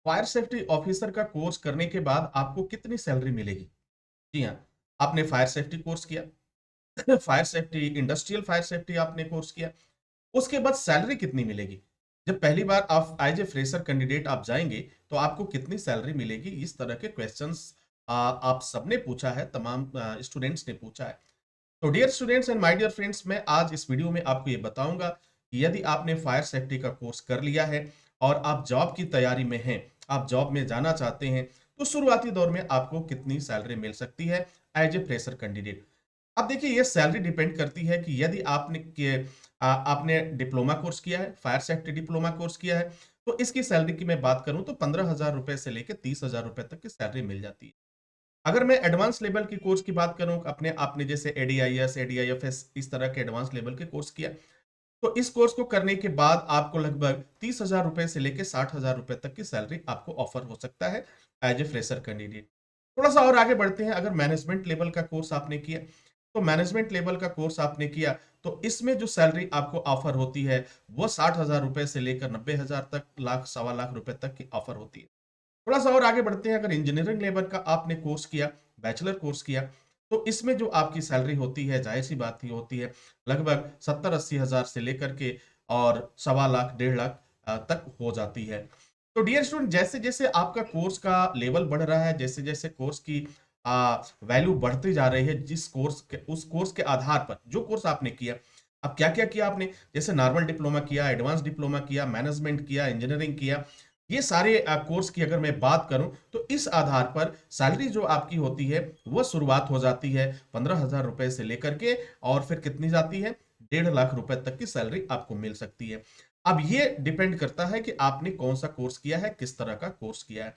Fire safety officer का course करने के बाद आपको कितनी सैलरी मिलेगी? जी हाँ, आपने फायर सेफ्टी कोर्स किया, fire safety industrial fire safety आपने कोर्स किया, उसके बाद सैलरी कितनी मिलेगी? जब पहली बार आप एज ए फ्रेशर कैंडिडेट आप जाएंगे तो आपको कितनी सैलरी मिलेगी? इस तरह के क्वेश्चंस आप सबने पूछा है, तमाम स्टूडेंट्स ने पूछा है। तो dear students and my dear friends, मैं आज इस वीडियो में आपको ये बताऊंगा कि यदि आपने फायर सेफ्टी का कोर्स कर लिया है और आप जॉब की तैयारी में हैं, आप जॉब में जाना चाहते हैं, तो शुरुआती दौर में आपको कितनी सैलरी मिल सकती है एज ए फ्रेशर कैंडिडेट। अब देखिए, ये सैलरी डिपेंड करती है कि यदि आपने डिप्लोमा कोर्स किया है, फायर सेफ्टी डिप्लोमा कोर्स किया है, तो इसकी सैलरी की मैं बात करूं तो 15,000 रुपए से लेकर 30,000 रुपए तक की सैलरी मिल जाती है। अगर मैं एडवांस लेवल की कोर्स की बात करूं, अपने आपने जैसे एडीआईएस एडीआईएफएस इस तरह के एडवांस लेवल के कोर्स किया, तो इस कोर्स को करने के बाद आपको लगभग 30,000 रुपए से लेकर 60,000 रुपए तक की सैलरी आपको ऑफर हो सकता है एज ए फ्रेशर कैंडिडेट। थोड़ा सा और आगे बढ़ते हैं। अगर मैनेजमेंट लेवल का कोर्स आपने किया, तो मैनेजमेंट लेवल का कोर्स आपने किया, तो इसमें जो सैलरी आपको ऑफर होती है वो 60,000 रुपए से लेकर 90,000 तक, लाख सवा लाख रुपए तक की ऑफर होती है। थोड़ा सा और आगे बढ़ते हैं। अगर इंजीनियरिंग लेवल का आपने कोर्स किया, बैचलर कोर्स किया, तो इसमें जो आपकी सैलरी होती है, जाहिर सी बात ही होती है, लगभग 70-80 हजार से लेकर के और सवा लाख 1.5 लाख तक हो जाती है। तो डियर स्टूडेंट, जैसे जैसे आपका कोर्स का लेवल बढ़ रहा है, जैसे जैसे कोर्स की वैल्यू बढ़ती जा रही है, जिस कोर्स के उस कोर्स के आधार पर जो कोर्स आपने किया, अब क्या क्या किया आपने, जैसे नॉर्मल डिप्लोमा किया, एडवांस डिप्लोमा किया, मैनेजमेंट किया, इंजीनियरिंग किया, ये सारे कोर्स की अगर मैं बात करूं, तो इस आधार पर सैलरी जो आपकी होती है वो शुरुआत हो जाती है 15,000 रुपए से लेकर के, और फिर कितनी जाती है, 1.5 लाख रुपए तक की सैलरी आपको मिल सकती है। अब ये डिपेंड करता है कि आपने कौन सा कोर्स किया है, किस तरह का कोर्स किया है।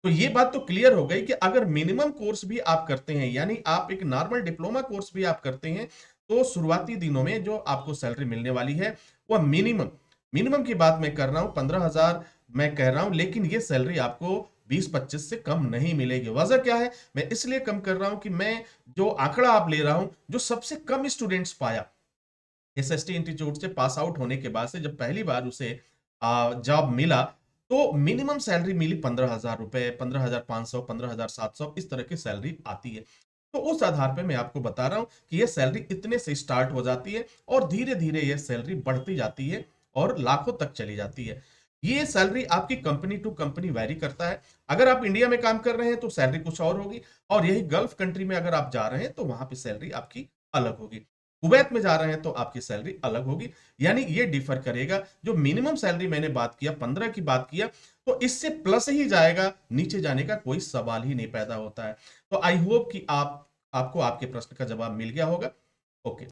तो ये बात तो क्लियर हो गई कि अगर मिनिमम कोर्स भी आप करते हैं, यानी आप एक नॉर्मल डिप्लोमा कोर्स भी आप करते हैं, तो शुरुआती दिनों में जो आपको सैलरी मिलने वाली है वह मिनिमम, मिनिमम की बात मैं कर रहा हूं, 15,000 मैं कह रहा हूं, लेकिन ये सैलरी आपको 20-25 से कम नहीं मिलेगी। वजह क्या है? मैं इसलिए कम कर रहा हूं कि मैं जो आंकड़ा आप ले रहा हूं, जो सबसे कम स्टूडेंट्स पाया एसएसटी इंस्टीट्यूट से पास आउट होने के बाद से, जब पहली बार उसे जॉब मिला, तो मिनिमम सैलरी मिली 15,000 रुपए, 15,500, 15,700, इस तरह की सैलरी आती है। तो उस आधार पे मैं आपको बता रहा हूं कि ये सैलरी इतने से स्टार्ट हो जाती है और धीरे धीरे ये सैलरी बढ़ती जाती है और लाखों तक चली जाती है। ये सैलरी आपकी कंपनी टू कंपनी वैरी करता है। अगर आप इंडिया में काम कर रहे हैं तो सैलरी कुछ और होगी, और यही गल्फ कंट्री में अगर आप जा रहे हैं तो वहां पे सैलरी आपकी अलग होगी। कुवैत में जा रहे हैं तो आपकी सैलरी अलग होगी। यानी ये डिफर करेगा। जो मिनिमम सैलरी मैंने बात किया, 15 की बात किया, तो इससे प्लस ही जाएगा, नीचे जाने का कोई सवाल ही नहीं पैदा होता है। तो आई होप कि आपको आपके प्रश्न का जवाब मिल गया होगा। ओके।